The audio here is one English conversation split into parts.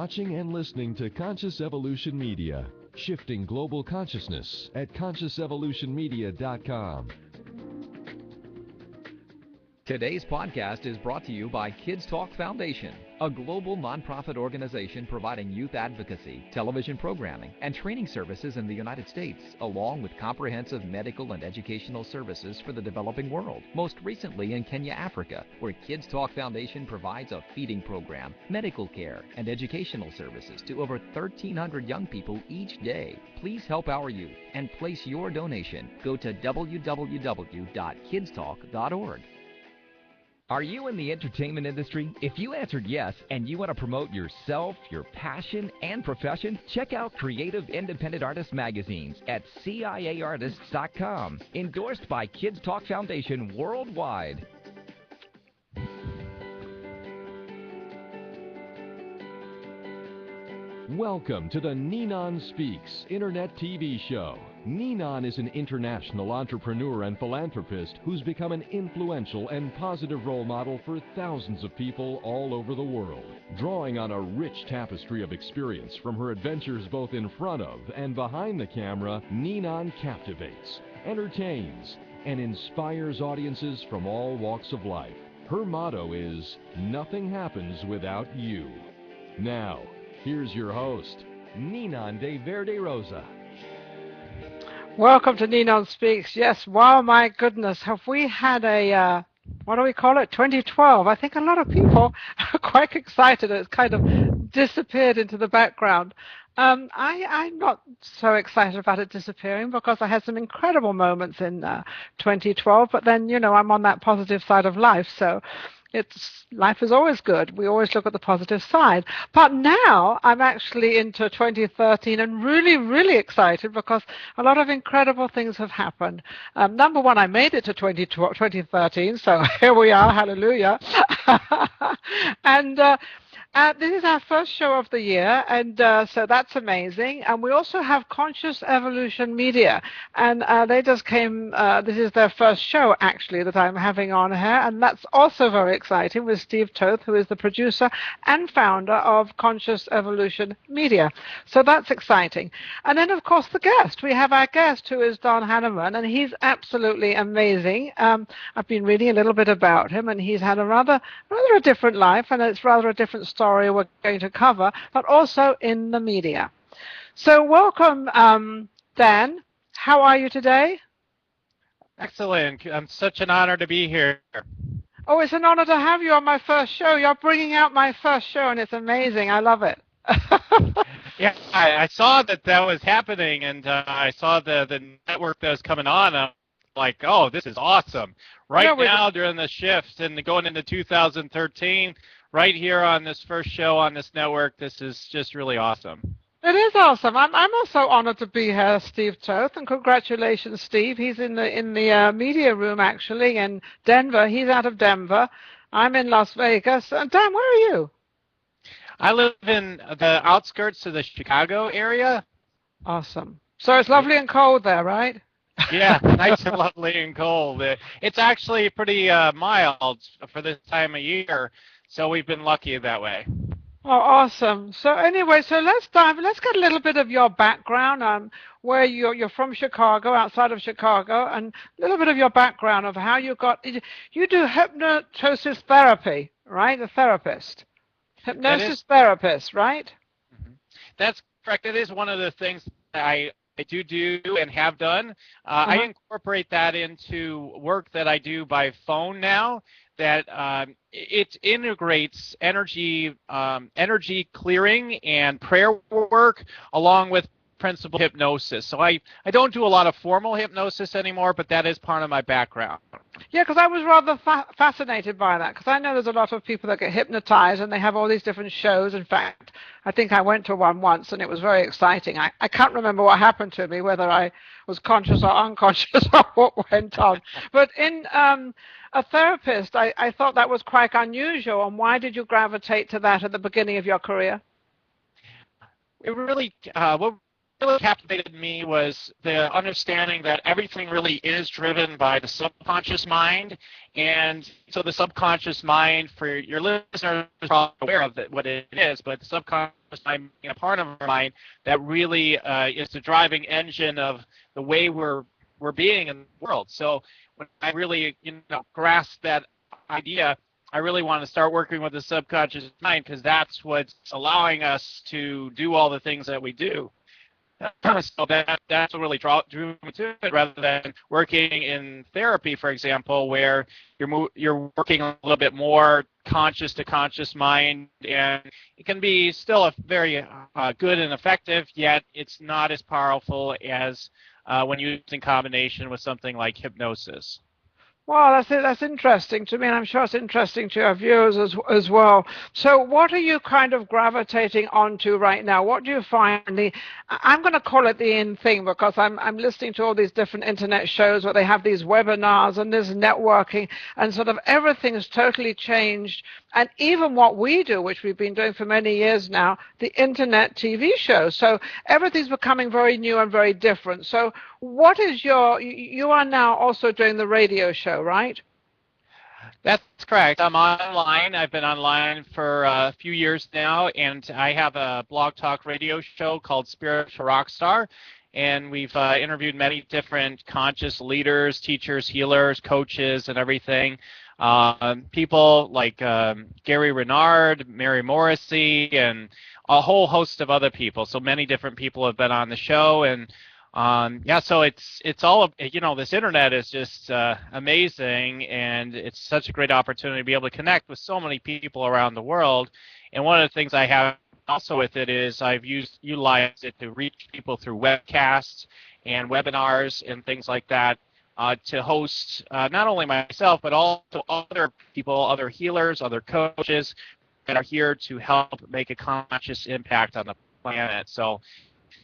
watching and listening to Conscious Evolution Media, shifting global consciousness at consciousevolutionmedia.com. Today's podcast is brought to you by Kids Talk Foundation, a global nonprofit organization providing youth advocacy, television programming, and training services in the United States, along with comprehensive medical and educational services for the developing world, most recently in Kenya, Africa, where Kids Talk Foundation provides a feeding program, medical care, and educational services to over 1,300 young people each day. Please help our youth and place your donation. Go to www.kidstalk.org. Are you in the entertainment industry? If you answered yes and you want to promote yourself, your passion, and profession, check out Creative Independent Artist magazines at CIAartists.com. Endorsed by Kids Talk Foundation worldwide. Welcome to the Ninon Speaks Internet TV show. Ninon is an international entrepreneur and philanthropist who's become an influential and positive role model for thousands of people all over the world. Drawing on a rich tapestry of experience from her adventures both in front of and behind the camera, Ninon captivates, entertains, and inspires audiences from all walks of life. Her motto is, "Nothing happens without you." Now, here's your host, Ninon de Verde Rosa. Welcome to Ninon Speaks. Yes, wow, my goodness, have we had a, what do we call it, 2012? I think a lot of people are quite excited. It's kind of disappeared into the background. I'm not so excited about it disappearing because I had some incredible moments in 2012, but then, you know, I'm on that positive side of life, so life is always good. We always look at the positive side. But now I'm actually into 2013 and really, really excited because a lot of incredible things have happened. Number one, I made it to 2013, so here we are, hallelujah. And this is our first show of the year, and so that's amazing. And we also have Conscious Evolution Media, and they just came, this is their first show, actually, that I'm having on here, and that's also very exciting with Steve Toth, who is the producer and founder of Conscious Evolution Media. So that's exciting. And then, of course, the guest. We have our guest, who is Don Hanneman, and he's absolutely amazing. I've been reading a little bit about him, and he's had a rather a different life, and it's rather a different story we're going to cover, but also in the media. So welcome, Dan. How are you today? Excellent. I'm such an honor to be here. Oh, it's an honor to have you on my first show. You're bringing out my first show, and it's amazing. I love it. Yeah, I saw that was happening, and I saw the network that was coming on. I'm like, oh, this is awesome. Right now, during the shift and going into 2013, right here on this first show on this network, this is just really awesome. It is awesome. I'm also honored to be here, Steve Toth, and congratulations, Steve. He's in the media room actually in Denver. He's out of Denver. I'm in Las Vegas. And Dan, where are you? I live in the outskirts of the Chicago area. Awesome. So it's lovely and cold there, right? Yeah, nice and lovely and cold. It's actually pretty mild for this time of year. So we've been lucky that way. Oh, awesome. So anyway, let's get a little bit of your background, where you're from Chicago, outside of Chicago, and a little bit of your background of how you do hypnosis therapy, right? A therapist. Hypnosis therapist, right? Mm-hmm. That's correct. It is one of the things that I do and have done. I incorporate that into work that I do by phone now. That it integrates energy clearing and prayer work along with principle hypnosis. So I don't do a lot of formal hypnosis anymore, but that is part of my background. Yeah, because I was rather fascinated by that, because I know there's a lot of people that get hypnotized and they have all these different shows. In fact, I think I went to one once and it was very exciting. I can't remember what happened to me, whether I was conscious or unconscious or what went on. But in a therapist, I thought that was quite unusual. And why did you gravitate to that at the beginning of your career? It really, what really captivated me was the understanding that everything really is driven by the subconscious mind. And so the subconscious mind, for your listeners, are probably aware of what it is, but the subconscious mind being a part of our mind that really is the driving engine of the way we're being in the world. So when I really grasp that idea, I really want to start working with the subconscious mind, because that's what's allowing us to do all the things that we do. So that's what really drew me to it, rather than working in therapy, for example, where you're working a little bit more conscious to conscious mind, and it can be still a very good and effective, yet it's not as powerful as when used in combination with something like hypnosis. Well, that's interesting to me, and I'm sure it's interesting to our viewers as well. So what are you kind of gravitating onto right now? What do you find I'm going to call it the in thing, because I'm listening to all these different internet shows where they have these webinars and there's networking, and sort of everything's totally changed. And even what we do, which we've been doing for many years now, the internet TV show. So everything's becoming very new and very different. So what is you are now also doing the radio show, right? That's correct. I'm online. I've been online for a few years now, and I have a blog talk radio show called Spiritual Rockstar. And we've interviewed many different conscious leaders, teachers, healers, coaches, and everything. People like Gary Renard, Mary Morrissey, and a whole host of other people. So many different people have been on the show, and so it's all of, this internet is just amazing, and it's such a great opportunity to be able to connect with so many people around the world. And one of the things I have also with it is I've utilized it to reach people through webcasts and webinars and things like that. To host not only myself, but also other people, other healers, other coaches that are here to help make a conscious impact on the planet. So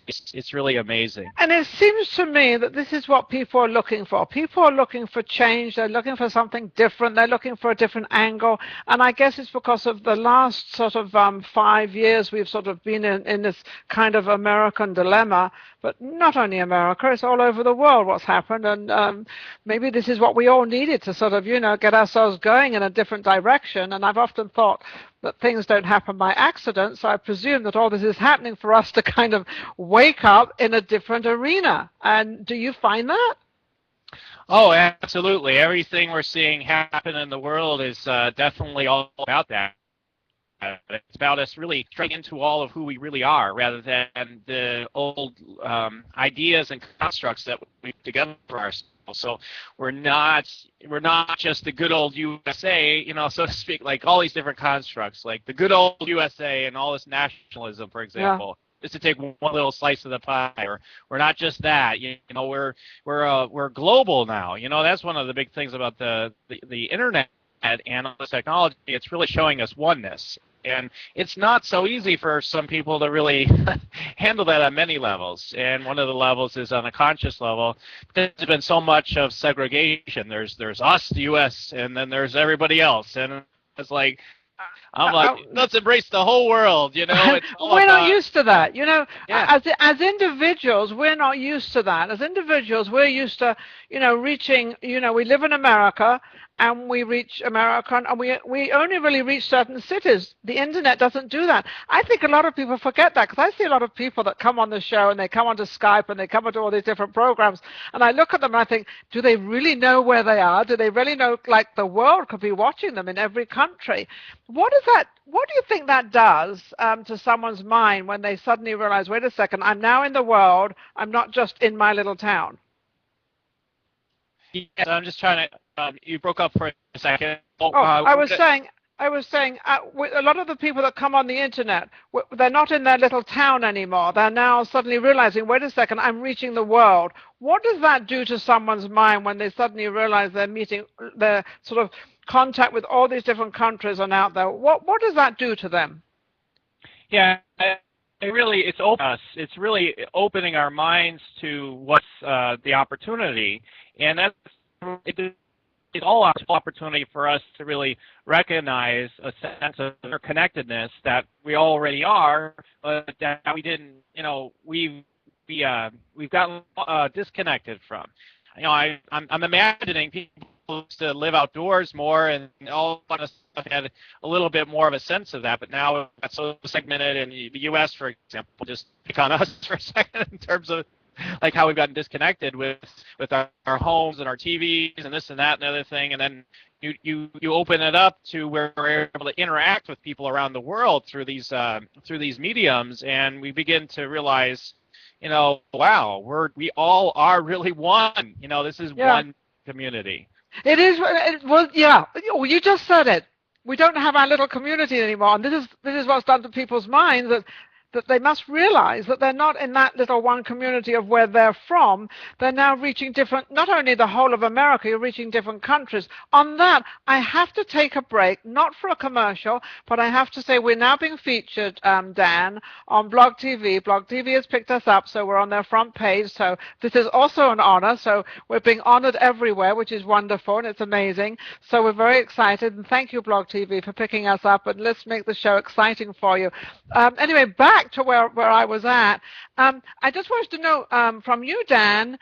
it's really amazing. And it seems to me that this is what people are looking for. People are looking for change. They're looking for something different. They're looking for a different angle. And I guess it's because of the last sort of 5 years we've sort of been in this kind of American dilemma. But not only America, it's all over the world what's happened. And maybe this is what we all needed to sort of, get ourselves going in a different direction. And I've often thought that things don't happen by accident, so I presume that all this is happening for us to kind of wake up in a different arena. And do you find that? Oh, absolutely. Everything we're seeing happen in the world is definitely all about that. It's about us really straight into all of who we really are, rather than the old ideas and constructs that we've together for ourselves. So we're not just the good old USA, so to speak, like all these different constructs, like the good old USA and all this nationalism, for example. Yeah. Just to take one little slice of the pie, or we're not just that. We're global now. That's one of the big things about the internet and all this technology. It's really showing us oneness. And it's not so easy for some people to really handle that on many levels. And one of the levels is on a conscious level. There's been so much of segregation. There's us, the U.S., and then there's everybody else. And it's like, I'm like, let's embrace the whole world, We're not used to that, Yeah. As individuals, we're not used to that. As individuals, we're used to, reaching, we live in America, and we reach America, and we only really reach certain cities. The internet doesn't do that. I think a lot of people forget that, because I see a lot of people that come on the show, and they come onto Skype, and they come onto all these different programs, and I look at them and I think, do they really know where they are? Do they really know, like, the world could be watching them in every country? What do you think that does to someone's mind when they suddenly realize, wait a second, I'm now in the world, I'm not just in my little town? Yes, I'm just trying to, you broke up for a second. I was saying, a lot of the people that come on the internet, they're not in their little town anymore. They're now suddenly realizing, wait a second, I'm reaching the world. What does that do to someone's mind when they suddenly realize they're sort of contact with all these different countries and out there? What does that do to them? Yeah, it's really opening our minds to what's the opportunity, and it's all opportunity for us to really recognize a sense of interconnectedness that we already are, but that we didn't, we've gotten disconnected from. I'm imagining people to live outdoors more, and all of a had a little bit more of a sense of that, but now it's so segmented, and the U.S., for example, just pick on us for a second in terms of like how we've gotten disconnected with our homes and our TVs and this and that and other thing, and then you open it up to where we're able to interact with people around the world through these mediums, and we begin to realize, wow, we all are really one. This is one community. It is. Well, yeah. You just said it. We don't have our little community anymore, and this is what's done to people's minds, that they must realize that they're not in that little one community of where they're from. They're now reaching different, not only the whole of America, you're reaching different countries. On that, I have to take a break, not for a commercial, but I have to say we're now being featured, Dan, on Blog TV. Blog TV has picked us up, so we're on their front page. So this is also an honor. So we're being honored everywhere, which is wonderful, and it's amazing. So we're very excited, and thank you, Blog TV, for picking us up, and let's make the show exciting for you. Anyway, back to where I was at. I just wanted to know from you, Dan,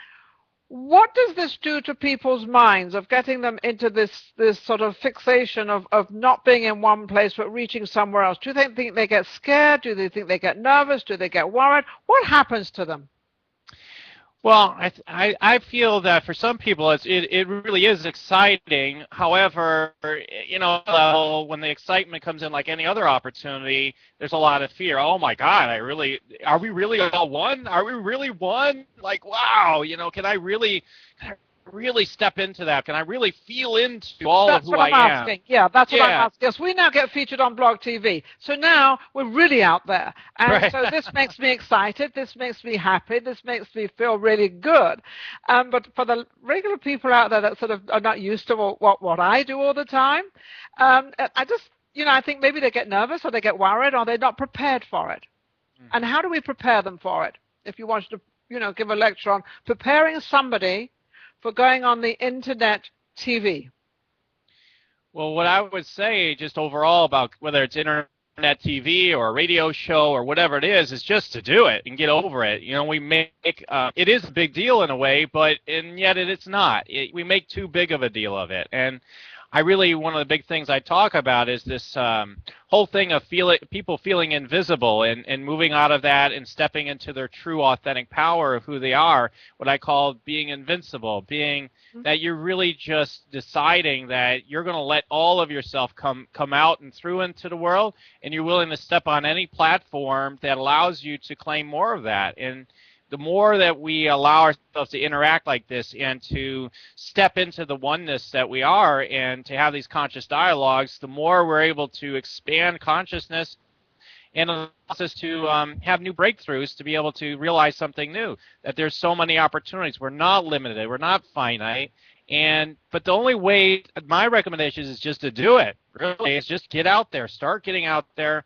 what does this do to people's minds of getting them into this sort of fixation of not being in one place but reaching somewhere else? Do they think they get scared? Do they think they get nervous? Do they get worried? What happens to them? Well, I feel that for some people it really is exciting. However, when the excitement comes in like any other opportunity, there's a lot of fear. Oh my God, are we really all one? Are we really one? Like, wow, can I really step into that? Can I really feel into all of who I am? That's what I'm asking. Yeah, that's what I'm asking. Yes, we now get featured on Blog TV. So now we're really out there. And so this makes me excited. This makes me happy. This makes me feel really good. But for the regular people out there that sort of are not used to what I do all the time, I just, I think maybe they get nervous or they get worried or they're not prepared for it. And how do we prepare them for it? If you wanted to, give a lecture on preparing somebody for going on the internet TV. Well, what I would say just overall about whether it's internet TV or a radio show or whatever it is just to do it and get over it. We make it is a big deal in a way, and yet it's not. We make too big of a deal of it. And one of the big things I talk about is this whole thing of people feeling invisible and moving out of that and stepping into their true authentic power of who they are, what I call being invincible, being that you're really just deciding that you're going to let all of yourself come out and through into the world, and you're willing to step on any platform that allows you to claim more of that. And the more that we allow ourselves to interact like this and to step into the oneness that we are and to have these conscious dialogues, the more we're able to expand consciousness and allows us to have new breakthroughs, to be able to realize something new, that there's so many opportunities. We're not limited. We're not finite. But the only way, my recommendation is just to do it, really. It's just get out there. Start getting out there.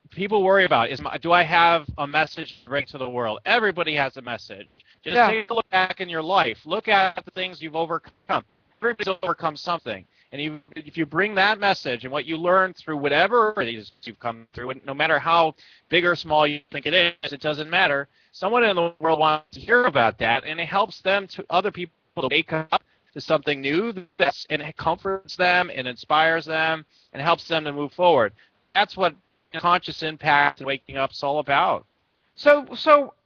People worry about, do I have a message to bring to the world? Everybody has a message. Just take a look back in your life. Look at the things you've overcome. Everybody's overcome something. And if you bring that message and what you learn through whatever it is you've come through, and no matter how big or small you think it is, it doesn't matter. Someone in the world wants to hear about that, and it helps them to other people to wake up to something new, and it comforts them and inspires them and helps them to move forward. That's what conscious impact and waking up is all about. So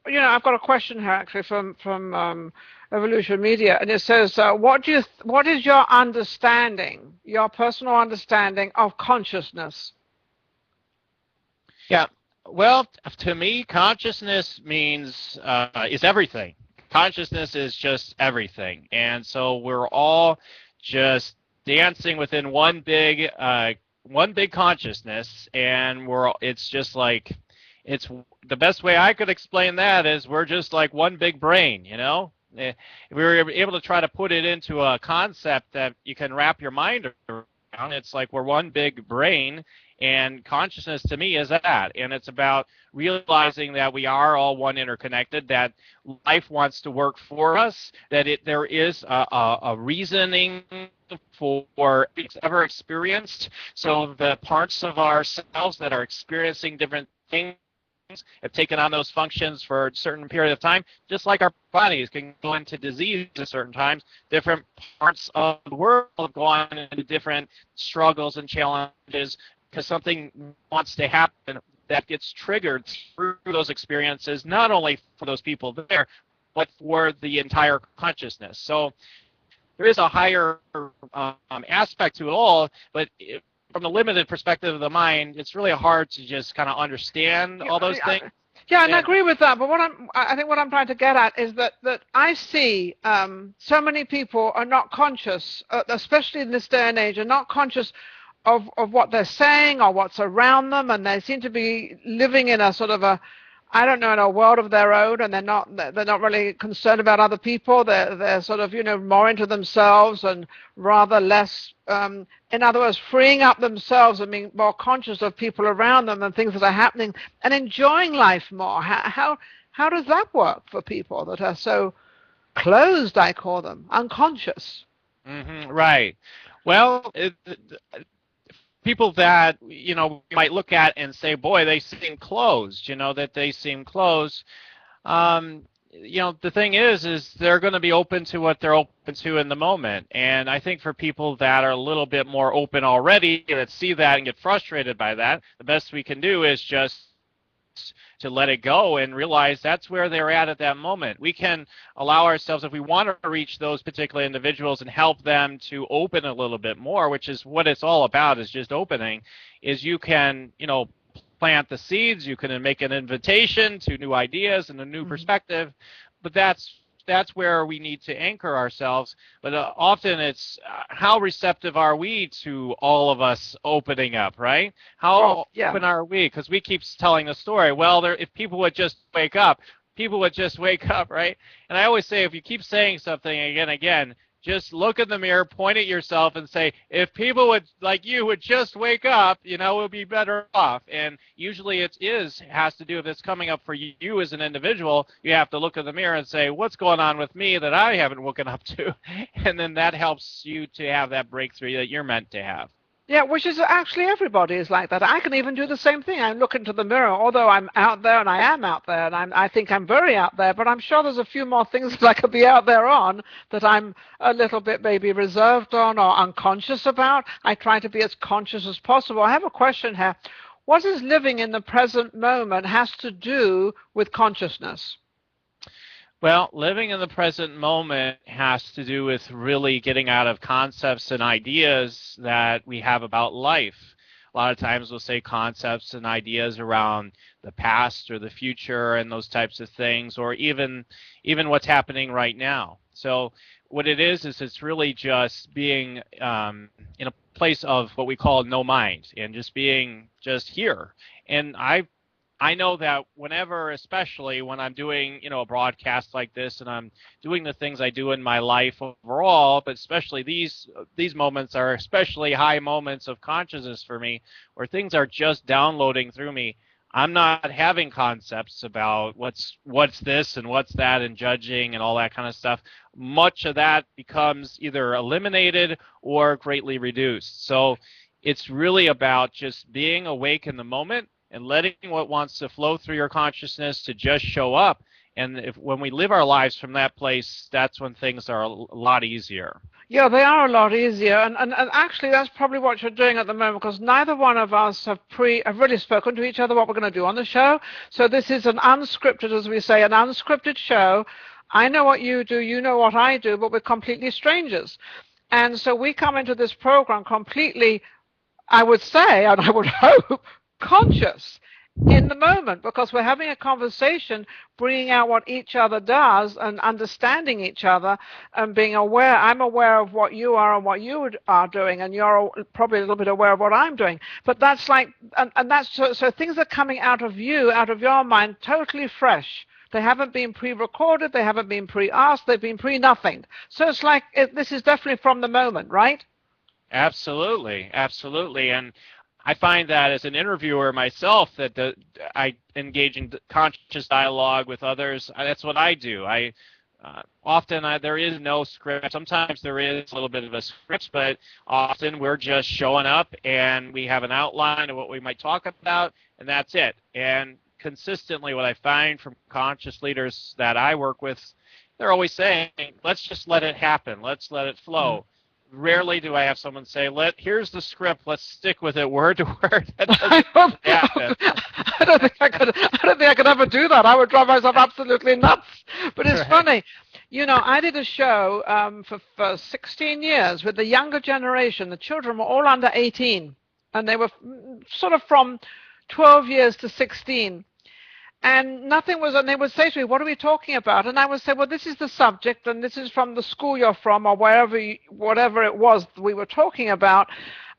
I've got a question here actually from Evolution Media, and it says, what is your understanding, your personal understanding of consciousness? Yeah, well, to me, consciousness means is everything. Consciousness is just everything, and so we're all just dancing within one big consciousness, and it's just like, it's the best way I could explain that is we're just like one big brain, If we were able to try to put it into a concept that you can wrap your mind around, it's like we're one big brain, and consciousness to me is that, and it's about realizing that we are all one interconnected, that life wants to work for us, that there is a reasoning for ever experienced. So the parts of ourselves that are experiencing different things have taken on those functions for a certain period of time, just like our bodies can go into disease at certain times. Different parts of the world go on into different struggles and challenges because something wants to happen that gets triggered through those experiences, not only for those people there, but for the entire consciousness. So there is a higher aspect to it all, but from the limited perspective of the mind, it's really hard to just kind of understand all those things. Yeah, and I agree with that. But I think what I'm trying to get at is that I see so many people are not conscious, especially in this day and age, are not conscious of what they're saying or what's around them, and they seem to be living in a sort of a, I don't know, in a world of their own, and they're not really concerned about other people. They're sort of, more into themselves and rather less, in other words, freeing up themselves and being more conscious of people around them and things that are happening and enjoying life more. How does that work for people that are so closed, I call them, unconscious? Mm-hmm, right. Well, people that might look at and say, boy, they seem closed, that they seem closed. The thing is they're going to be open to what they're open to in the moment. And I think for people that are a little bit more open already, that see that and get frustrated by that, the best we can do is just to let it go and realize that's where they're at that moment. We can allow ourselves, if we want to reach those particular individuals and help them to open a little bit more, which is what it's all about, is just opening, is you can, plant the seeds, you can make an invitation to new ideas and a new perspective, but that's where we need to anchor ourselves. But often it's how receptive are we to all of us opening up, right? How open are we? Because we keep telling the story, well, if people would just wake up, right? And I always say, if you keep saying something again and again, just look in the mirror, point at yourself, and say, if people would just wake up, we'll be better off. And usually it has to do with this coming up for you as an individual. You have to look in the mirror and say, what's going on with me that I haven't woken up to? And then that helps you to have that breakthrough that you're meant to have. Yeah, which is actually everybody is like that. I can even do the same thing. I look into the mirror, although I'm out there and I am out there, and I think I'm very out there, but I'm sure there's a few more things that I could be out there on that I'm a little bit maybe reserved on or unconscious about. I try to be as conscious as possible. I have a question here. What is living in the present moment has to do with consciousness? Well, living in the present moment has to do with really getting out of concepts and ideas that we have about life. A lot of times we'll say concepts and ideas around the past or the future and those types of things, or even what's happening right now. So what it is it's really just being in a place of what we call no mind and just being just here. And I know that whenever, especially when I'm doing, a broadcast like this and I'm doing the things I do in my life overall, but especially these moments are especially high moments of consciousness for me, where things are just downloading through me. I'm not having concepts about what's this and what's that and judging and all that kind of stuff. Much of that becomes either eliminated or greatly reduced. So it's really about just being awake in the moment and letting what wants to flow through your consciousness to just show up. And when we live our lives from that place, that's when things are a lot easier. Yeah, they are a lot easier. And actually, that's probably what you're doing at the moment, because neither one of us have really spoken to each other what we're going to do on the show. So this is an unscripted, as we say, an unscripted show. I know what you do, you know what I do, but we're completely strangers. And so we come into this program completely, I would say, and I would hope, conscious in the moment, because we're having a conversation, bringing out what each other does and understanding each other and being aware. I'm aware of what you are and what you are doing, and you're probably a little bit aware of what I'm doing. But that's like, and that's so things are coming out of you, out of your mind, totally fresh. They haven't been pre-recorded, they haven't been pre-asked, they've been pre-nothing. So it's like, this is definitely from the moment, right? Absolutely, absolutely. And I find that as an interviewer myself, that I engage in conscious dialogue with others. That's what I do. Often there is no script. Sometimes there is a little bit of a script, but often we're just showing up and we have an outline of what we might talk about, and that's it. And consistently what I find from conscious leaders that I work with, they're always saying, let's just let it happen. Let's let it flow. Rarely do I have someone say, here's the script, let's stick with it word to word. That doesn't happen. I don't think I could ever do that. I would drive myself absolutely nuts. But it's funny. You know, I did a show for 16 years with the younger generation. The children were all under 18, and they were sort of from 12 years to 16. And nothing was, and they would say to me, what are we talking about? And I would say, well, this is the subject, and this is from the school you're from, or whatever it was we were talking about.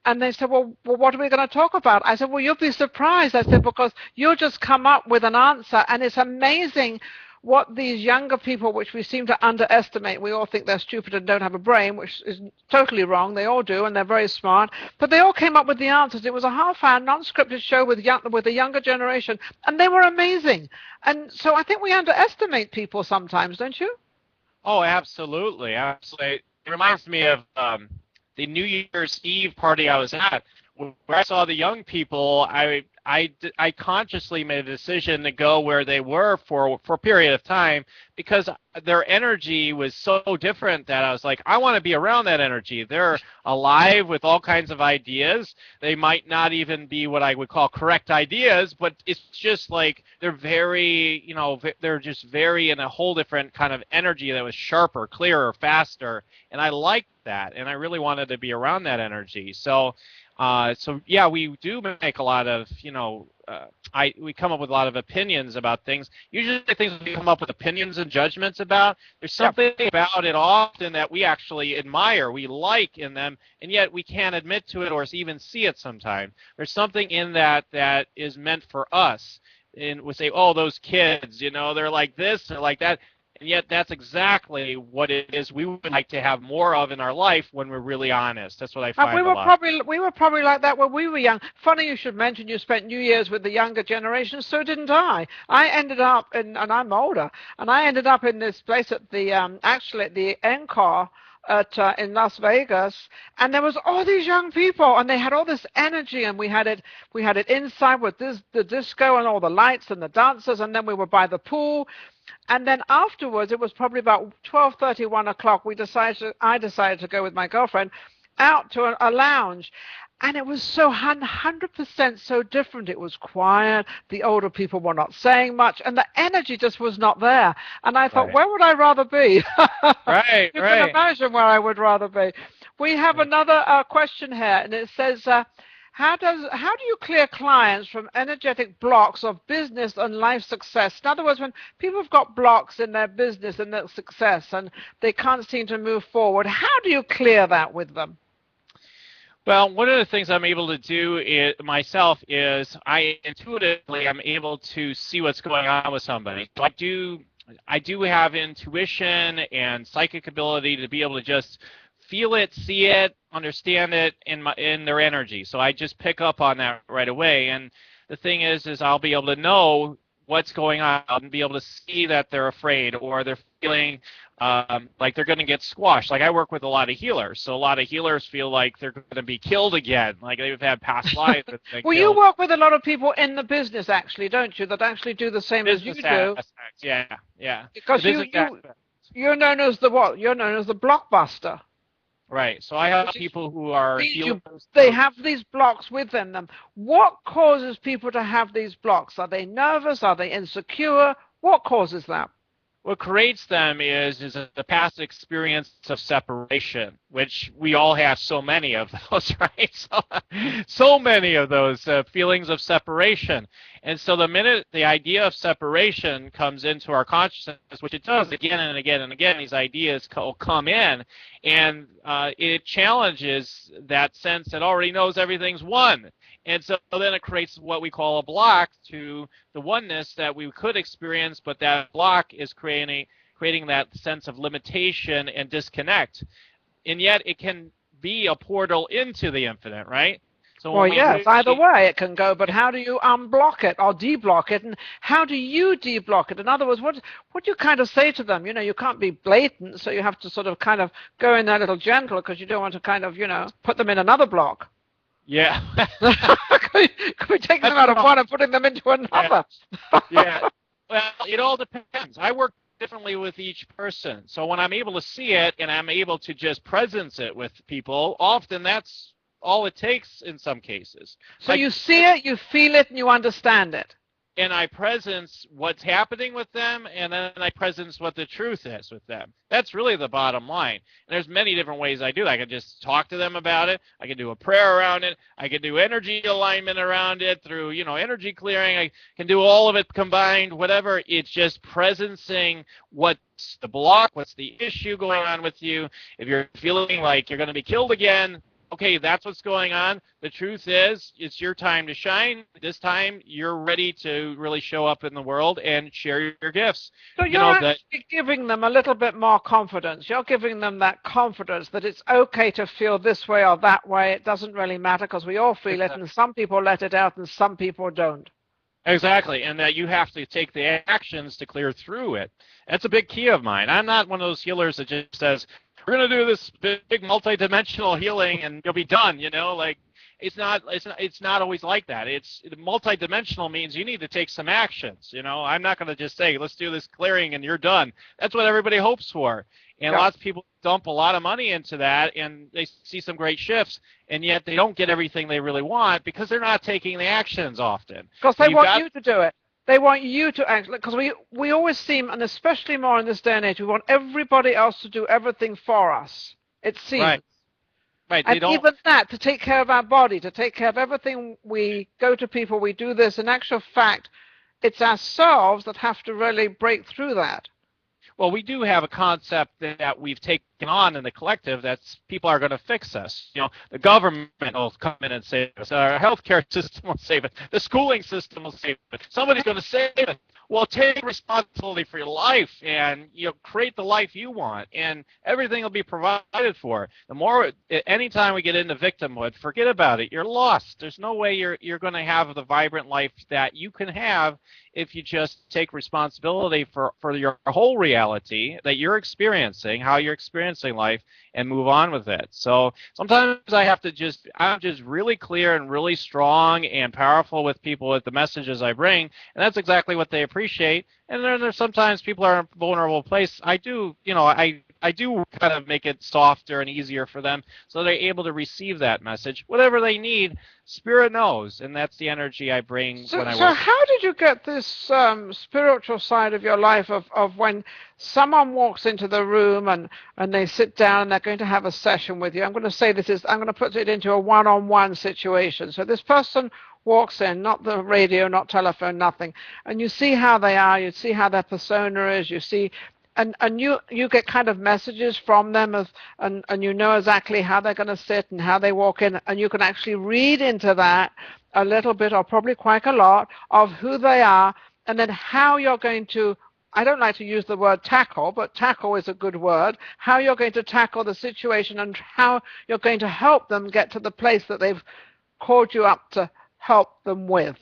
And they said, well, what are we going to talk about? I said, well, you'll be surprised. I said, because you'll just come up with an answer, and it's amazing what these younger people, which we seem to underestimate, we all think they're stupid and don't have a brain, which is totally wrong. They all do, and they're very smart. But they all came up with the answers. It was a half-hour, non-scripted show with the younger generation, and they were amazing. And so I think we underestimate people sometimes, don't you? Oh, absolutely. Absolutely. It reminds me of the New Year's Eve party I was at, where I saw the young people. I consciously made a decision to go where they were for a period of time, because their energy was so different that I was like, I want to be around that energy. They're alive with all kinds of ideas. They might not even be what I would call correct ideas, but it's just like they're very, they're just very in a whole different kind of energy that was sharper, clearer, faster, and I liked that, and I really wanted to be around that energy. So yeah, we do make a lot of, we come up with a lot of opinions about things. Usually things we come up with opinions and judgments about, there's something about it often that we actually admire, we like in them, and yet we can't admit to it or even see it sometimes. There's something in that is meant for us. And we say, oh, those kids, they're like this, they're like that. And yet that's exactly what it is we would like to have more of in our life when we're really honest. That's what I find a lot. We were probably like that when we were young. Funny you should mention you spent New Year's with the younger generation. So didn't I. I ended up and I'm older, and I ended up in this place at the actually at the Encore in Las Vegas, and there was all these young people, and they had all this energy, and we had it inside with the disco and all the lights and the dancers, and then we were by the pool. And then afterwards, it was probably about 12:30, 1 o'clock, I decided to go with my girlfriend out to a lounge. And it was so 100% so different. It was quiet. The older people were not saying much. And the energy just was not there. And I thought, where would I rather be? Right, You can imagine where I would rather be. We have another question here, and it says, how do you clear clients from energetic blocks of business and life success? In other words, when people have got blocks in their business and their success and they can't seem to move forward, how do you clear that with them? Well, one of the things I'm able to do myself is I intuitively am able to see what's going on with somebody. So I do have intuition and psychic ability to be able to just feel it, see it, understand it in their energy. So I just pick up on that right away. And the thing is I'll be able to know what's going on and be able to see that they're afraid or they're feeling like they're going to get squashed. Like I work with a lot of healers, so a lot of healers feel like they're going to be killed again, like they've had past lives. Well, you work with a lot of people in the business, actually, don't you, that actually do the same business as you do? Aspects. Yeah. Because you're known as the what? You're known as the BlockBuster. Right. So I have people who are healers. They have these blocks within them. What causes people to have these blocks? Are they nervous? Are they insecure? What causes that? What creates them is the past experience of separation, which we all have so many of those, right? So many of those feelings of separation. And so the minute the idea of separation comes into our consciousness, which it does again and again and again, these ideas come in, and it challenges that sense that already knows everything's one. And so then it creates what we call a block to the oneness that we could experience, but that block is creating that sense of limitation and disconnect. And yet it can be a portal into the infinite, right? So well, yes, either way it can go, but how do you unblock it or deblock it, and how do you deblock it? In other words, what do you kind of say to them? You can't be blatant, so you have to sort of kind of go in there a little gentle because you don't want to kind of, put them in another block. Yeah. Could we take them out of one and putting them into another? Yeah. Well, it all depends. I work differently with each person. So when I'm able to see it and I'm able to just presence it with people, often that's all it takes in some cases. So you see it, you feel it, and you understand it. And I presence what's happening with them, and then I presence what the truth is with them. That's really the bottom line. And there's many different ways I do that. I can just talk to them about it. I can do a prayer around it. I can do energy alignment around it through, energy clearing. I can do all of it combined, whatever. It's just presencing what's the block, what's the issue going on with you. If you're feeling like you're going to be killed again, okay, that's what's going on. The truth is, it's your time to shine. This time, you're ready to really show up in the world and share your gifts. So you're actually giving them a little bit more confidence. You're giving them that confidence that it's okay to feel this way or that way. It doesn't really matter because we all feel it, and some people let it out and some people don't. Exactly, and that you have to take the actions to clear through it. That's a big key of mine. I'm not one of those healers that just says, we're going to do this big multi-dimensional healing and you'll be done, like it's not always like that. It's multi-dimensional means you need to take some actions, I'm not going to just say, let's do this clearing and you're done. That's what everybody hopes for. And lots of people dump a lot of money into that and they see some great shifts and yet they don't get everything they really want because they're not taking the actions often. Because they want you to do it. They want you to act, because we always seem, and especially more in this day and age, we want everybody else to do everything for us. It seems. Right. And even that, to take care of our body, to take care of everything, we go to people, we do this. In actual fact, it's ourselves that have to really break through that. Well, we do have a concept that we've taken on in the collective that people are going to fix us. The government will come in and save us. Our healthcare system will save it. The schooling system will save it. Somebody's going to save it. Well, take responsibility for your life and create the life you want, and everything will be provided for. The more, anytime we get into victimhood, forget about it. You're lost. There's no way you're going to have the vibrant life that you can have if you just take responsibility for your whole reality that you're experiencing, how you're experiencing life, and move on with it. So sometimes I'm just really clear and really strong and powerful with people with the messages I bring, and that's exactly what they appreciate. And then there's sometimes people are in a vulnerable place. I do kind of make it softer and easier for them so they're able to receive that message. Whatever they need, Spirit knows, and that's the energy I bring when I work. So how did you get this spiritual side of your life of when someone walks into the room and they sit down and they're going to have a session with you? I'm going to put it into a one-on-one situation. So this person walks in, not the radio, not telephone, nothing, and you see how they are, you see how their persona is, you see, and you get kind of messages from them and you know exactly how they're going to sit and how they walk in, and you can actually read into that a little bit or probably quite a lot of who they are and then how you're going to, I don't like to use the word tackle, but tackle is a good word, how you're going to tackle the situation and how you're going to help them get to the place that they've called you up to help them with.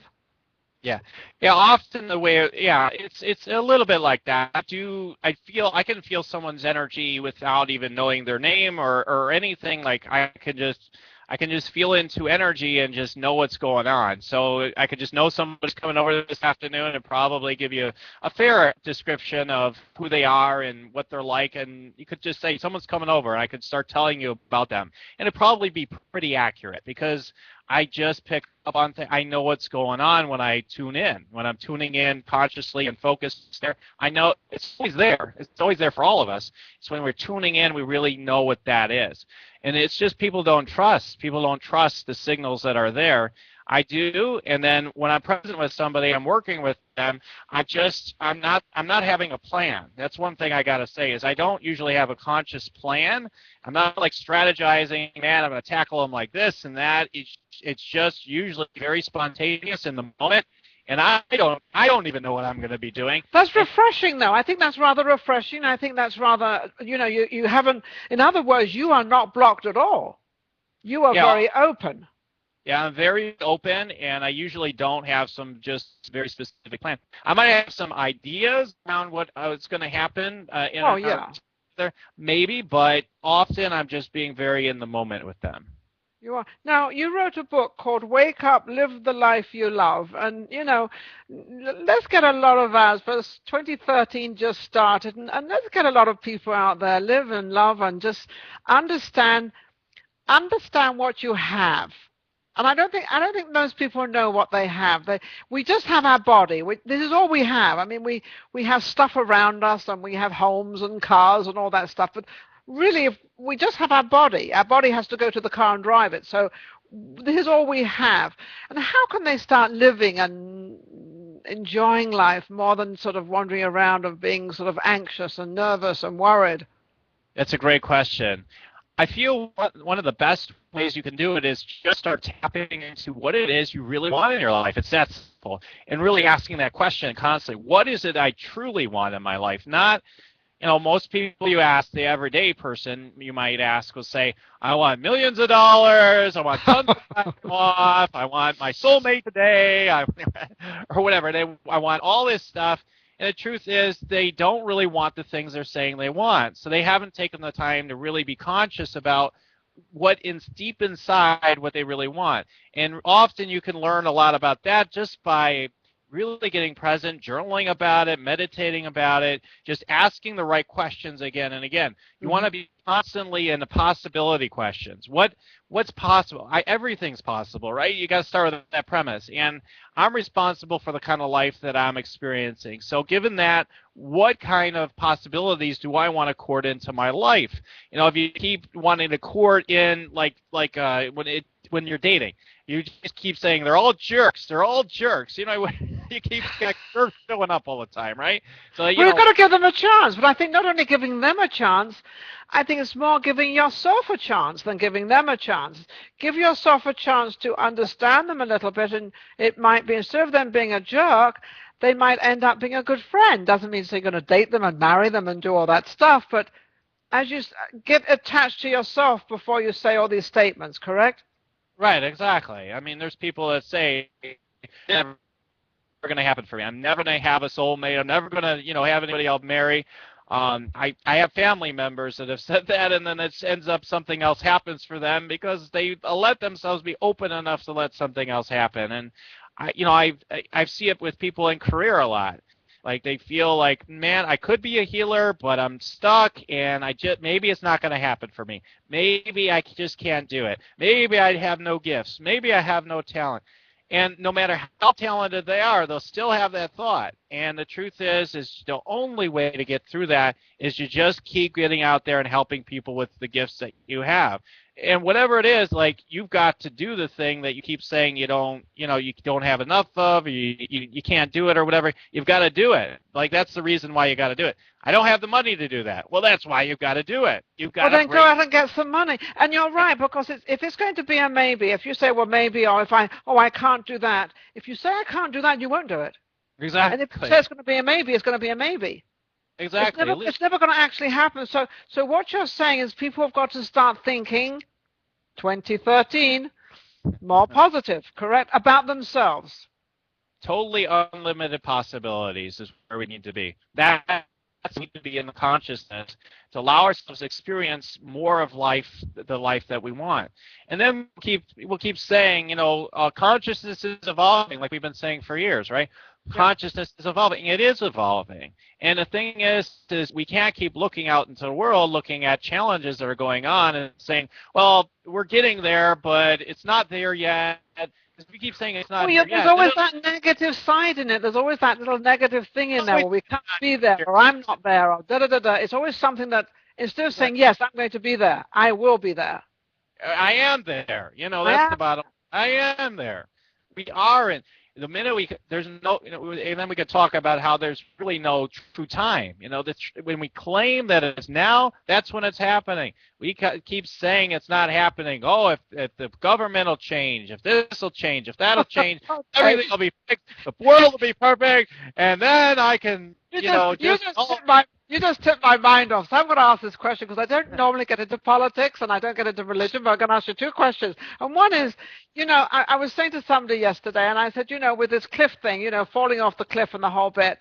Yeah. Often the way, it's a little bit like that. I can feel someone's energy without even knowing their name or anything. Like I can just feel into energy and just know what's going on. So I could just know somebody's coming over this afternoon and probably give you a fair description of who they are and what they're like. And you could just say, someone's coming over, and I could start telling you about them. And it'd probably be pretty accurate because I just pick up on things. I know what's going on when I tune in. When I'm tuning in consciously and focused there, I know it's always there. It's always there for all of us. It's when we're tuning in, we really know what that is. And it's just people don't trust. People don't trust the signals that are there. I do, and then when I'm present with somebody, I'm working with them, I'm not having a plan. That's one thing I gotta say is I don't usually have a conscious plan. I'm not like strategizing, man, I'm gonna tackle them like this and that. It's just usually very spontaneous in the moment. And I don't even know what I'm going to be doing. That's refreshing, though. I think that's rather refreshing. I think that's rather, you haven't, in other words, you are not blocked at all. You are very open. Yeah, I'm very open, and I usually don't have some just very specific plan. I might have some ideas around what's going to happen there, maybe, but often I'm just being very in the moment with them. You are. Now, you wrote a book called Wake Up, Live the Life You Love. And, let's get a lot of ours, but 2013 just started, and let's get a lot of people out there, live and love and just understand what you have. And I don't think most people know what they have. We just have our body. This is all we have. I mean, we have stuff around us, and we have homes and cars and all that stuff, but really, if we just have our body has to go to the car and drive it. So this is all we have. And how can they start living and enjoying life more than sort of wandering around and being sort of anxious and nervous and worried? That's a great question. I feel one of the best ways you can do it is just start tapping into what it is you really want in your life. It's that simple. And really asking that question constantly. What is it I truly want in my life? Not, most people you ask, the everyday person you might ask will say, I want millions of dollars, I want tons of time off, I want my soulmate today, or whatever. I want all this stuff. And the truth is they don't really want the things they're saying they want. So they haven't taken the time to really be conscious about what is deep inside what they really want. And often you can learn a lot about that just by really getting present, journaling about it, meditating about it, just asking the right questions again and again. You want to be constantly in the possibility questions. What's possible? Everything's possible, right? You got to start with that premise. And I'm responsible for the kind of life that I'm experiencing. So given that, what kind of possibilities do I want to court into my life? If you keep wanting to court in when you're dating, you just keep saying they're all jerks. They're all jerks. You keep jerks showing up all the time, right? So We've got to give them a chance. But I think not only giving them a chance, I think it's more giving yourself a chance than giving them a chance. Give yourself a chance to understand them a little bit, and it might be, instead of them being a jerk, they might end up being a good friend. Doesn't mean you're going to date them and marry them and do all that stuff, but as you get attached to yourself before you say all these statements, correct? Right, exactly. I mean, there's people that say, never going to happen for me. I'm never going to have a soulmate. I'm never going to, have anybody I'll marry. I have family members that have said that, and then it ends up something else happens for them because they let themselves be open enough to let something else happen. And I see it with people in career a lot. Like they feel like, man, I could be a healer, but I'm stuck, and maybe it's not going to happen for me. Maybe I just can't do it. Maybe I have no gifts. Maybe I have no talent. And no matter how talented they are, they'll still have that thought. And the truth is the only way to get through that is you just keep getting out there and helping people with the gifts that you have. And whatever it is, like, you've got to do the thing that you keep saying you don't have enough of, or you can't do it or whatever. You've got to do it. Like, that's the reason why you got to do it. I don't have the money to do that. Well, that's why you've got to do it. You've got then go out and get some money. And you're right, because if it's going to be a maybe, if you say, well, maybe, or I can't do that. If you say I can't do that, you won't do it. Exactly. And if you say it's going to be a maybe, it's going to be a maybe. Exactly. It's never going to actually happen. So what you're saying is people have got to start thinking 2013 more positive, correct, about themselves. Totally unlimited possibilities is where we need to be. That's need to be in the consciousness to allow ourselves to experience more of life, the life that we want. And then we'll keep saying, consciousness is evolving, like we've been saying for years, right? Yeah. Consciousness is evolving. It is evolving. And the thing is we can't keep looking out into the world, looking at challenges that are going on and saying, well, we're getting there, but it's not there yet. We keep saying it's not there yet. There's always that negative side in it. There's always that little negative thing in there where we can't be there, or I'm not there, or da-da-da-da. It's always something that, instead of saying, yes, I'm going to be there, I will be there. I am there. That's the bottom. I am there. We are in. The minute there's no, and then we could talk about how there's really no true time. When we claim that it's now, that's when it's happening. We keep saying it's not happening. Oh, if the government will change, if this will change, if that'll change, everything will be fixed, the world will be perfect, and then I can, You just took my mind off. So I'm going to ask this question because I don't normally get into politics and I don't get into religion, but I'm going to ask you two questions. And one is, I was saying to somebody yesterday, and I said, with this cliff thing, falling off the cliff and the whole bit,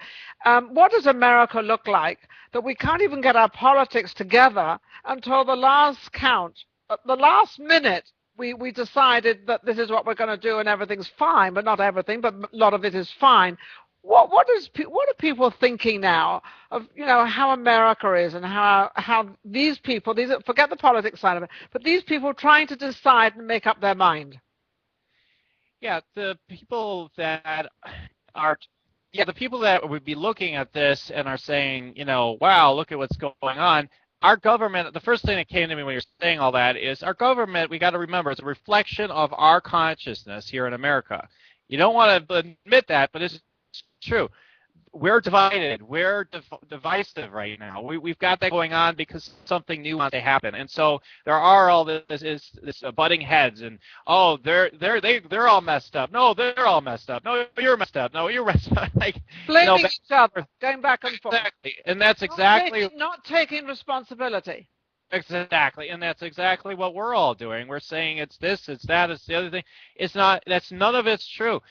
what does America look like that we can't even get our politics together until the last count, the last minute we decided that this is what we're going to do and everything's fine, but not everything, but a lot of it is fine. What are people thinking now of how America is and how these people, forget the politics side of it, but these people trying to decide and make up their mind? Yeah, the people that are the people that would be looking at this and are saying, wow, look at what's going on. Our government, the first thing that came to me when you're saying all that is our government, we got to remember, it's a reflection of our consciousness here in America. You don't want to admit that, but it's true. We're divided. We're divisive right now. We've got that going on because something new wants to happen, and so there are all this butting heads, and they're all messed up. No, they're all messed up. No, you're messed up. No, you're messed up. Blaming each other, going back and forth. Exactly, and that's exactly not taking responsibility. Exactly, and that's exactly what we're all doing. We're saying it's this, it's that, it's the other thing. It's not. That's none of it's true.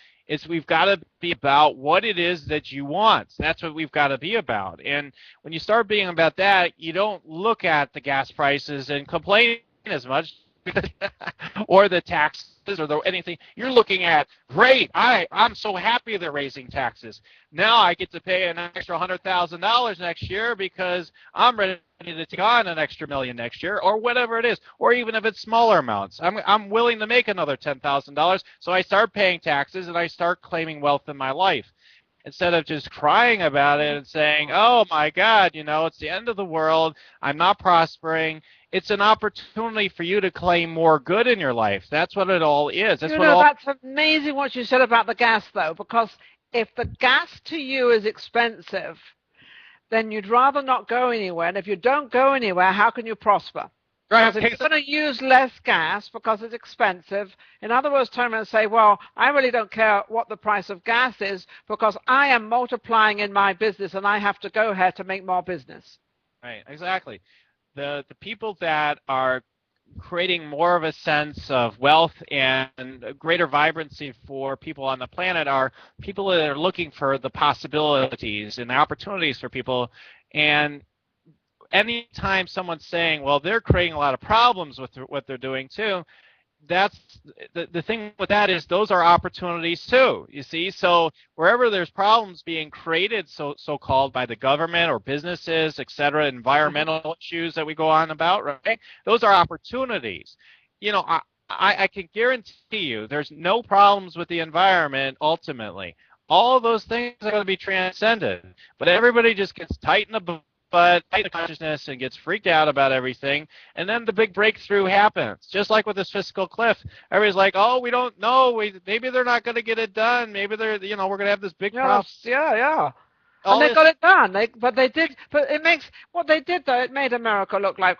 We've got to be about what it is that you want. That's what we've got to be about. And when you start being about that, you don't look at the gas prices and complain as much or the taxes or anything. You're looking at, great, I'm so happy they're raising taxes. Now I get to pay an extra $100,000 next year because I'm ready to take on an extra $1 million next year, or whatever it is, or even if it's smaller amounts. I'm willing to make another $10,000, so I start paying taxes and I start claiming wealth in my life. Instead of just crying about it and saying, oh my God, it's the end of the world, I'm not prospering. It's an opportunity for you to claim more good in your life. That's what it all is. That's amazing what you said about the gas, though, because if the gas to you is expensive, then you'd rather not go anywhere. And if you don't go anywhere, how can you prosper? Because if you're going to use less gas because it's expensive, in other words, turn around and say, well, I really don't care what the price of gas is because I am multiplying in my business and I have to go here to make more business. Right, exactly. The people that are creating more of a sense of wealth and greater vibrancy for people on the planet are people that are looking for the possibilities and the opportunities for people. And anytime someone's saying, well, they're creating a lot of problems with what they're doing too, that's the thing with that is those are opportunities too, you see. So wherever there's problems being created, so-called by the government or businesses, et cetera, environmental issues that we go on about, right? Those are opportunities. I can guarantee you there's no problems with the environment ultimately. All of those things are going to be transcended, but everybody just gets tight in the tight consciousness and gets freaked out about everything, and then the big breakthrough happens. Just like with this fiscal cliff, everybody's like, "Oh, we don't know. Maybe they're not going to get it done. Maybe we're going to have this big problem." Yeah. And they got it done. But it makes what they did though. It made America look like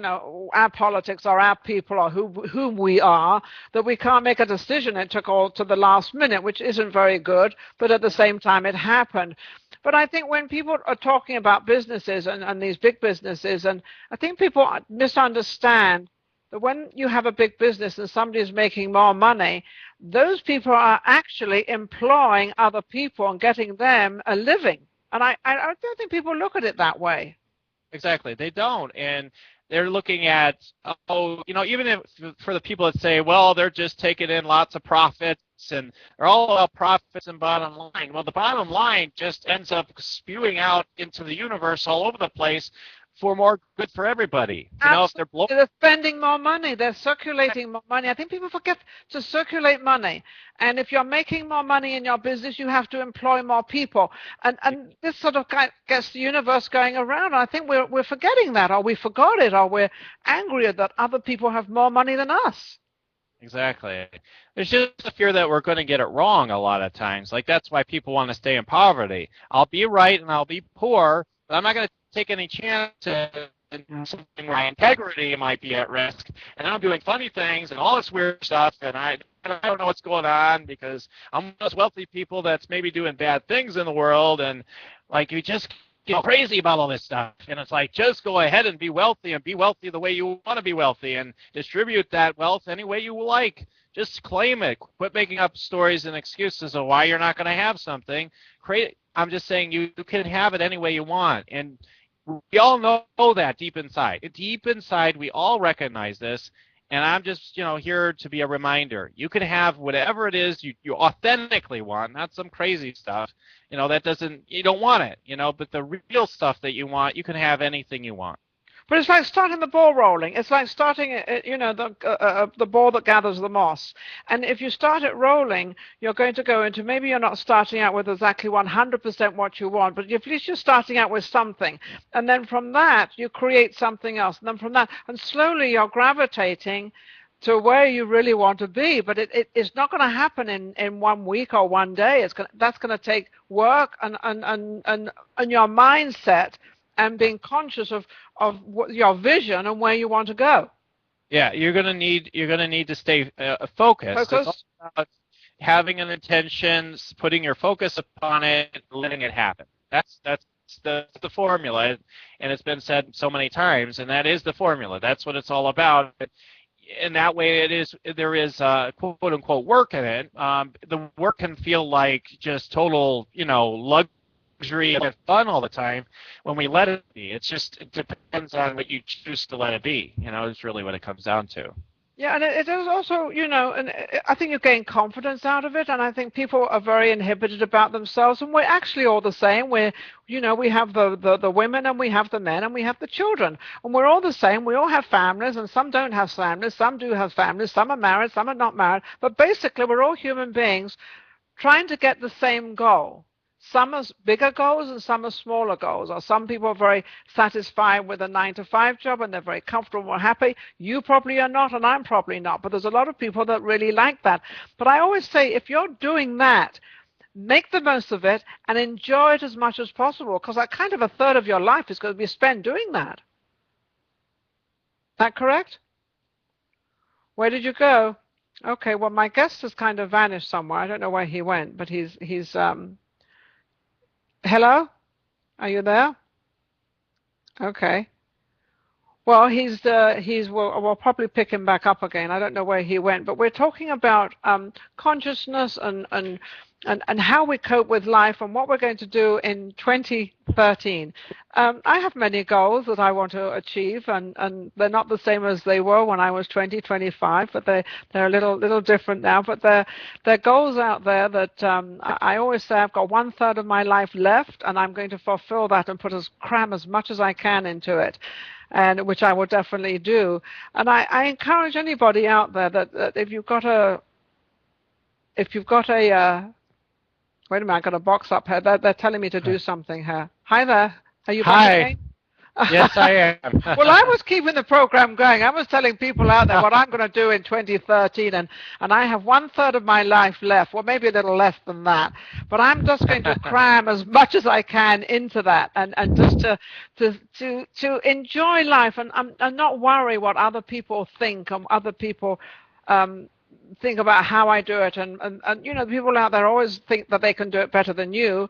our politics or our people or whom we are, that we can't make a decision. It took all to the last minute, which isn't very good. But at the same time, it happened. But I think when people are talking about businesses and these big businesses, and I think people misunderstand that when you have a big business and somebody is making more money, those people are actually employing other people and getting them a living. And I don't think people look at it that way. Exactly. They don't. And they're looking at, even if for the people that say, well, they're just taking in lots of profits and they're all about profits and bottom line. Well, the bottom line just ends up spewing out into the universe all over the place for more good for everybody. If they're spending more money, they're circulating more money. I think people forget to circulate money. And if you're making more money in your business, you have to employ more people. And this sort of gets the universe going around. I think we're forgetting that, or we forgot it, or we're angry that other people have more money than us. Exactly. There's just a fear that we're going to get it wrong a lot of times. Like, that's why people want to stay in poverty. I'll be right and I'll be poor, but I'm not going to take any chances in something where my integrity might be at risk, and I'm doing funny things and all this weird stuff, and I don't know what's going on because I'm one of those wealthy people that's maybe doing bad things in the world, and like you just get crazy about all this stuff, and it's like, just go ahead and be wealthy the way you want to be wealthy and distribute that wealth any way you like. Just claim it. Quit making up stories and excuses of why you're not going to have something. I'm just saying you can have it any way you want, and we all know that deep inside. Deep inside, we all recognize this, And I'm just, here to be a reminder. You can have whatever it is you authentically want, not some crazy stuff. You don't want it, but the real stuff that you want, you can have anything you want. But it's like starting the ball rolling. It's like starting, the ball that gathers the moss. And if you start it rolling, you're going to go into, maybe you're not starting out with exactly 100% what you want, but at least you're starting out with something. And then from that, you create something else. And then from that, and slowly you're gravitating to where you really want to be. But it's not going to happen in 1 week or 1 day. That's going to take work and your mindset, and being conscious of your vision and where you want to go. Yeah, you're gonna need to stay focused. It's all about having an intention, putting your focus upon it, letting it happen. That's the formula, and it's been said so many times. And that is the formula. That's what it's all about. And that way, there is quote unquote work in it. The work can feel like just total, luxury and fun all the time when we let it be. It depends on what you choose to let it be. Is really what it comes down to. Yeah, and it is also, and I think you gain confidence out of it, and I think people are very inhibited about themselves, and we're actually all the same. We have the women, and we have the men, and we have the children, and we're all the same. We all have families, and some don't have families, some do have families, some are married, some are not married, but basically we're all human beings trying to get the same goal. Some are bigger goals and some are smaller goals. Or some people are very satisfied with a 9-to-5 job and they're very comfortable and happy. You probably are not, and I'm probably not. But there's a lot of people that really like that. But I always say, if you're doing that, make the most of it and enjoy it as much as possible, because that kind of a third of your life is going to be spent doing that. Is that correct? Where did you go? Okay, well, my guest has kind of vanished somewhere. I don't know where he went, but he's hello? Are you there? Okay. Well, we'll probably pick him back up again. I don't know where he went, but we're talking about consciousness and how we cope with life and what we're going to do in 2013. I have many goals that I want to achieve, and they're not the same as they were when I was 20, 25, but they're a little different now. But they're goals out there that I always say I've got 1/3 of my life left, and I'm going to fulfill that and cram as much as I can into it, and which I will definitely do. And I encourage anybody out there that if you've got a wait a minute, I've got a box up here. They're telling me to do something here. Hi there. Are you back again? Yes, I am. Well, I was keeping the program going. I was telling people out there what I'm going to do in 2013, and I have 1/3 of my life left, well, maybe a little less than that. But I'm just going to cram as much as I can into that, and just to enjoy life and not worry what other people think and other people think about how I do it, and the people out there always think that they can do it better than you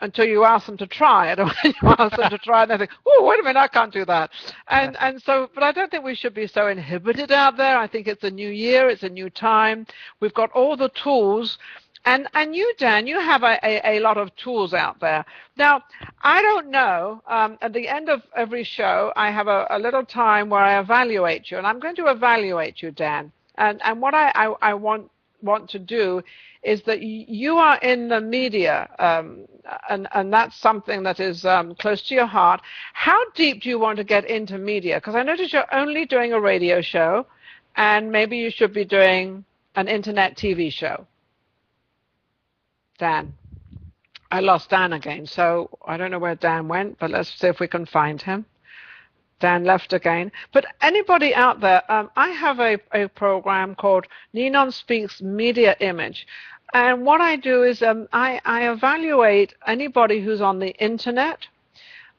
until you ask them to try it. When you ask them to try, they think, oh, wait a minute, I can't do that. And so, but I don't think we should be so inhibited out there. I think it's a new year, it's a new time. We've got all the tools. And you, Dan, you have a lot of tools out there. Now, I don't know, at the end of every show, I have a little time where I evaluate you, and I'm going to evaluate you, Dan. And what I want to do is that you are in the media, and that's something that is close to your heart. How deep do you want to get into media? Because I notice you're only doing a radio show, and maybe you should be doing an internet TV show. Dan. I lost Dan again, so I don't know where Dan went, but let's see if we can find him. Dan left again. But anybody out there, I have a program called Ninon Speaks Media Image. And what I do is I evaluate anybody who's on the internet,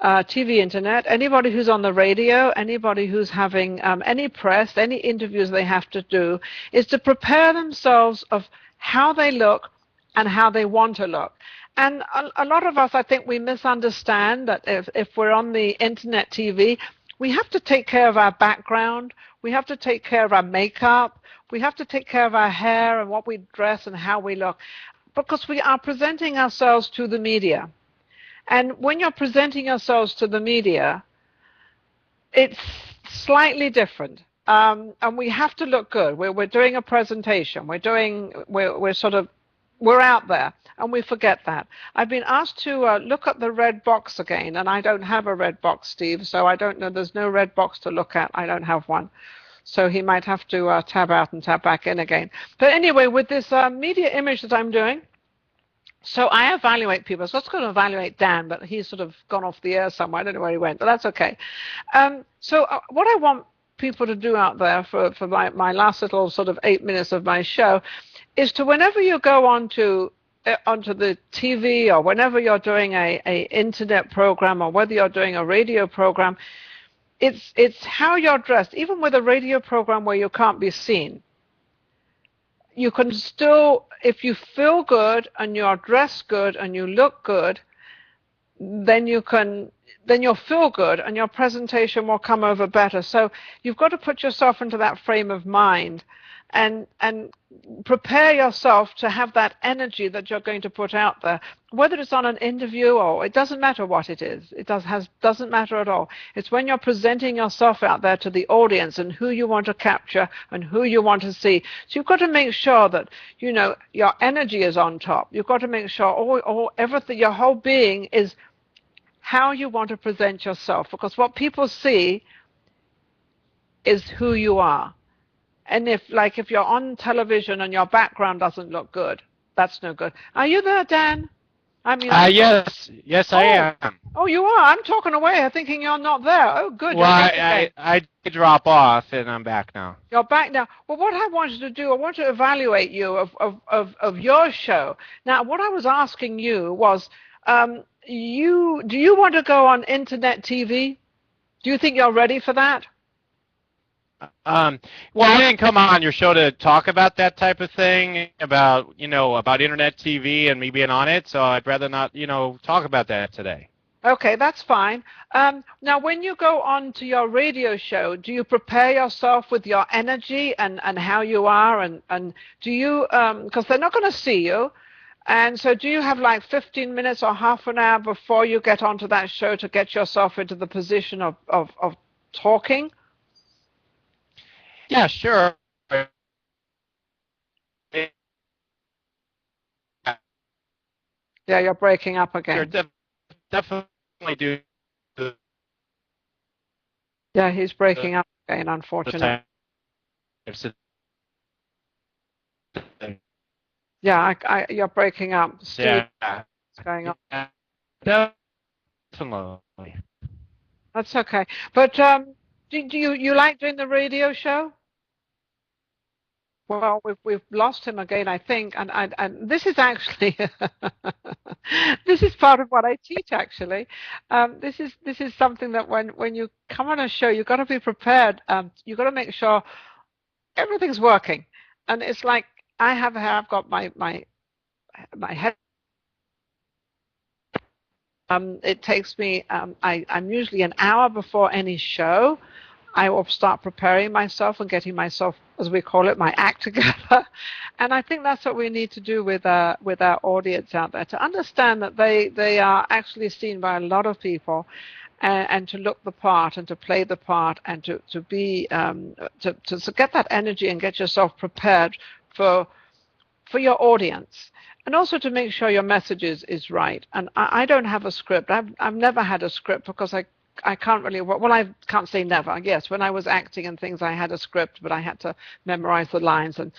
TV internet, anybody who's on the radio, anybody who's having any press, any interviews they have to do, is to prepare themselves of how they look and how they want to look. And a lot of us, I think, we misunderstand that if we're on the internet TV, we have to take care of our background, we have to take care of our makeup, we have to take care of our hair and what we dress and how we look, because we are presenting ourselves to the media. And when you're presenting yourselves to the media, it's slightly different. and we have to look good. We're doing a presentation. We're out there, and we forget that. I've been asked to look at the red box again, and I don't have a red box, Steve, so I don't know. There's no red box to look at. I don't have one. So he might have to tab out and tab back in again. But anyway, with this media image that I'm doing, so I evaluate people. So I was going to evaluate Dan, but he's sort of gone off the air somewhere. I don't know where he went, but that's okay. So what I want people to do out there for my last little sort of 8 minutes of my show is to, whenever you go onto the TV, or whenever you're doing a internet program, or whether you're doing a radio program, it's how you're dressed. Even with a radio program where you can't be seen, you can still, if you feel good and you're dressed good and you look good, then you'll feel good and your presentation will come over better. So you've got to put yourself into that frame of mind and prepare yourself to have that energy that you're going to put out there, whether it's on an interview, or it doesn't matter what it is. It doesn't matter at all. It's when you're presenting yourself out there to the audience and who you want to capture and who you want to see. So you've got to make sure that, you know, your energy is on top. You've got to make sure everything, your whole being is how you want to present yourself, because what people see is who you are. And if you're on television and your background doesn't look good, that's no good. Are you there, Dan? I mean, yes, I am. Oh, you are. I'm talking away, thinking you're not there. Oh, good. Well, I did drop off, and I'm back now. You're back now. Well, what I wanted to do, I want to evaluate you of your show. Now, what I was asking you was, do you want to go on internet TV? Do you think you're ready for that? Well, I didn't come on your show to talk about that type of thing, about internet TV and me being on it, so I'd rather not, talk about that today. Okay, that's fine. Now, when you go on to your radio show, do you prepare yourself with your energy and how you are, and do you, because they're not going to see you, and so do you have like 15 minutes or half an hour before you get onto that show to get yourself into the position of talking? Yeah, sure. Yeah, you're breaking up again. Sure, definitely do. Yeah, he's breaking up again, unfortunately. Yeah, you're breaking up. Steve, yeah. what's going on? Definitely. That's okay. But do you like doing the radio show? Well, we've lost him again, I think, and this is actually this is part of what I teach. Actually, this is something that when you come on a show, you've got to be prepared. You've got to make sure everything's working, and it's like I've got my head. It takes me. I'm usually an hour before any show. I will start preparing myself and getting myself, as we call it, my act together. And I think that's what we need to do with our audience out there, to understand that they are actually seen by a lot of people, and to look the part and to play the part and to get that energy and get yourself prepared for your audience. And also to make sure your message is right. And I don't have a script. I've never had a script, because I can't really, well, I can't say never. Yes, when I was acting and things, I had a script, but I had to memorize the lines, and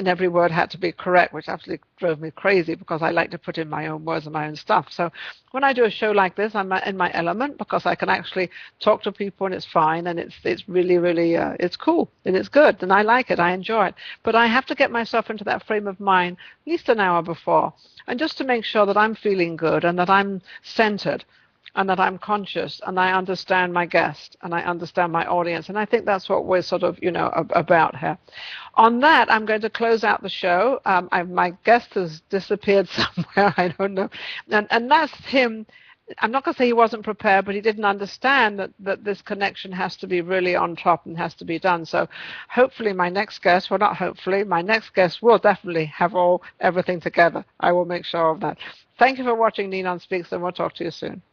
every word had to be correct, which absolutely drove me crazy, because I like to put in my own words and my own stuff. So when I do a show like this, I'm in my element, because I can actually talk to people, and it's fine, and it's really, really, it's cool, and it's good, and I like it, I enjoy it. But I have to get myself into that frame of mind at least an hour before, and just to make sure that I'm feeling good, and that I'm centered, and that I'm conscious, and I understand my guest, and I understand my audience. And I think that's what we're sort of, about here. On that, I'm going to close out the show. My guest has disappeared somewhere, I don't know. And that's him. I'm not going to say he wasn't prepared, but he didn't understand that this connection has to be really on top and has to be done. So hopefully my next guest, well, not hopefully, my next guest will definitely have everything together. I will make sure of that. Thank you for watching Ninon Speaks, and we'll talk to you soon.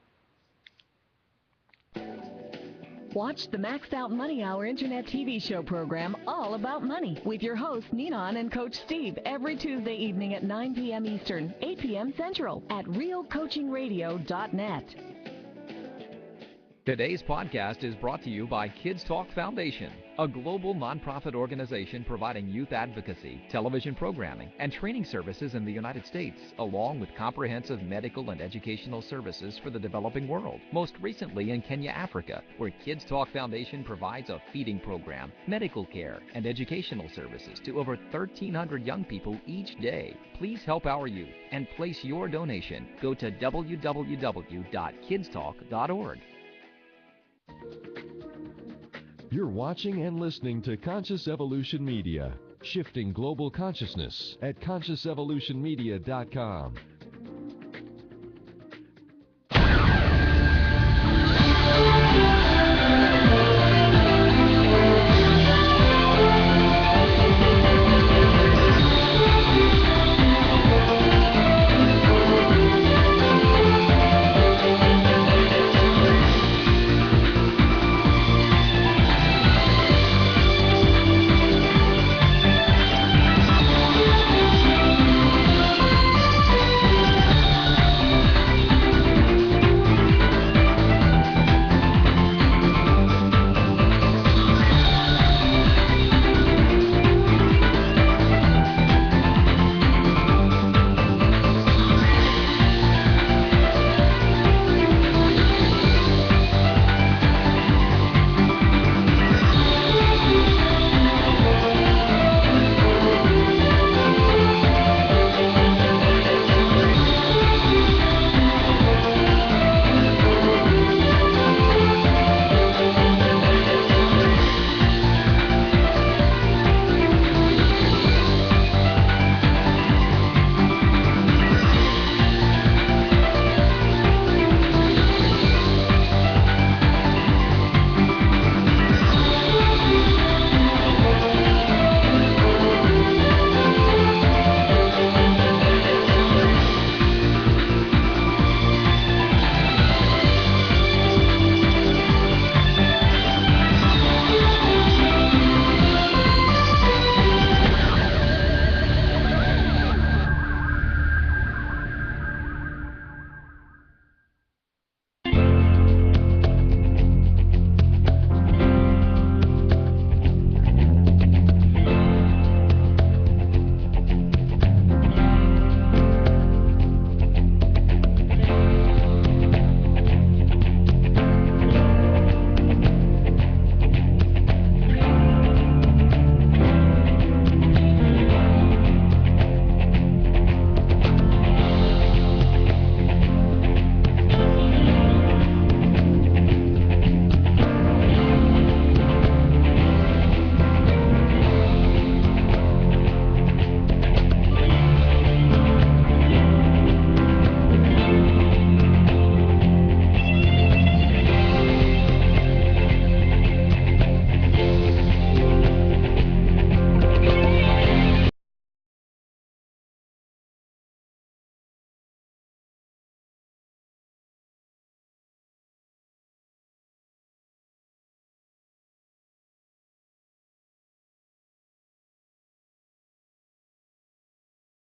Watch the Maxed Out Money Hour Internet TV show program All About Money with your hosts Ninon and Coach Steve every Tuesday evening at 9 p.m. Eastern, 8 p.m. Central at realcoachingradio.net. Today's podcast is brought to you by Kids Talk Foundation, a global nonprofit organization providing youth advocacy, television programming, and training services in the United States, along with comprehensive medical and educational services for the developing world, most recently in Kenya, Africa, where Kids Talk Foundation provides a feeding program, medical care, and educational services to over 1,300 young people each day. Please help our youth and place your donation. Go to www.kidstalk.org. You're watching and listening to Conscious Evolution Media, shifting global consciousness at consciousevolutionmedia.com.